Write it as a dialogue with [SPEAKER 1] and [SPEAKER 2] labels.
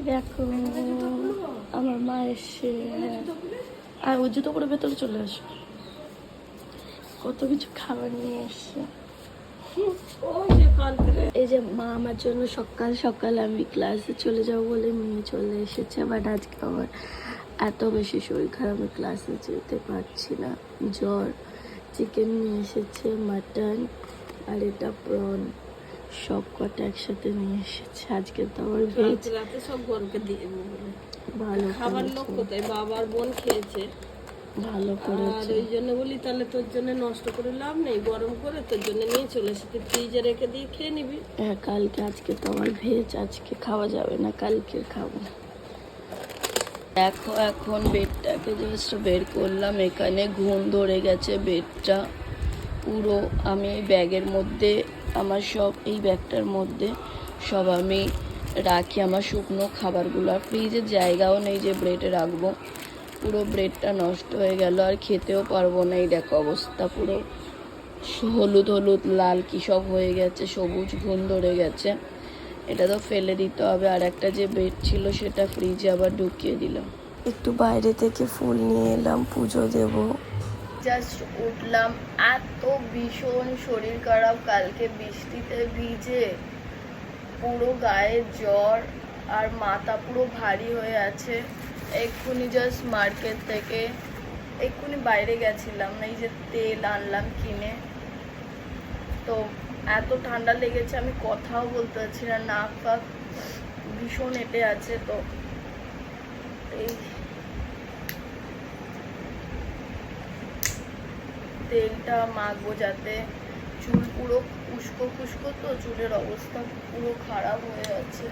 [SPEAKER 1] দেখো আমার মা এসে, আর ও জুতো করে ভেতরে চলে আসো, কত কিছু খাবার নিয়ে এসছে। এই যে মা আমার জন্য সকাল সকাল আমি ক্লাসে চলে যাবো বলে নিয়ে চলে এসেছে, বাট আজকে আমার এত বেশি শরীর খারাপ, আমি ক্লাসে যেতে পারছি না। জ্বর, চিকেন নিয়ে এসেছে, মাটন, আর এটা প্রন, সব কটা একসাথে নিয়ে এসেছে। আজকে তো আমার ভেজ
[SPEAKER 2] রাতে সব বোনকে দিয়ে
[SPEAKER 1] ভালো
[SPEAKER 2] খাবার লোক কোথায়, বাবার বোন খেয়েছে
[SPEAKER 1] ভালো
[SPEAKER 2] আর
[SPEAKER 1] করেছে।
[SPEAKER 2] ওই জন্য বলি তাহলে তোর জন্য নষ্ট করে লাভ নেই, গরম করে তোর জন্য নিয়ে চলে এসে ফ্রিজে রেখে দিয়ে খেয়ে নিবি।
[SPEAKER 1] হ্যাঁ কালকে, আজকে তো আমার ভেজ, আজকে খাওয়া যাবে না, কালকে খাবো। দেখো এখন বেডটাকে জাস্ট বের করলাম, এখানে ঘুম ধরে গেছে বেডটা পুরো। আমি এই ব্যাগের মধ্যে আমার সব, এই ব্যাগটার মধ্যে সব আমি রাখি আমার শুকনো খাবারগুলো, আর ফ্রিজের জায়গাও নেই যে ব্রেডে রাখবো। পুরো ব্রেডটা নষ্ট হয়ে গেল, আর খেতেও পারবো না। এই দেখো অবস্থা, পুরো হলুদ হলুদ লাল কী সব হয়ে গেছে, সবুজ ঘুম ধরে গেছে। এটা তো ফেলে দিতে হবে। আর একটা যে বেড ছিল সেটা ফ্রিজে আবার ঢুকিয়ে দিলাম। একটু বাইরে থেকে ফুল নিয়ে এলাম, পুজো দেব। জাস্ট উঠলাম, এত ভীষণ শরীর খারাপ, কালকে বৃষ্টিতে ভিজে পুরো গায়ে জ্বর, আর মাথা পুরো ভারী হয়ে আছে। এক্ষুনি জাস্ট মার্কেট থেকে এক্ষুনি বাইরে গেছিলাম, এই যে তেল আনলাম কিনে। তো এত ঠান্ডা লেগেছে, আমি কথাও বলতে পারছি না, নাক ফাক ভীষণ এঁটে আছে। তো এই তেলটা মাখবো যাতে চুল পুরো উস্কো খুস্কো, তো চুলের অবস্থা পুরো খারাপ হয়ে আছে।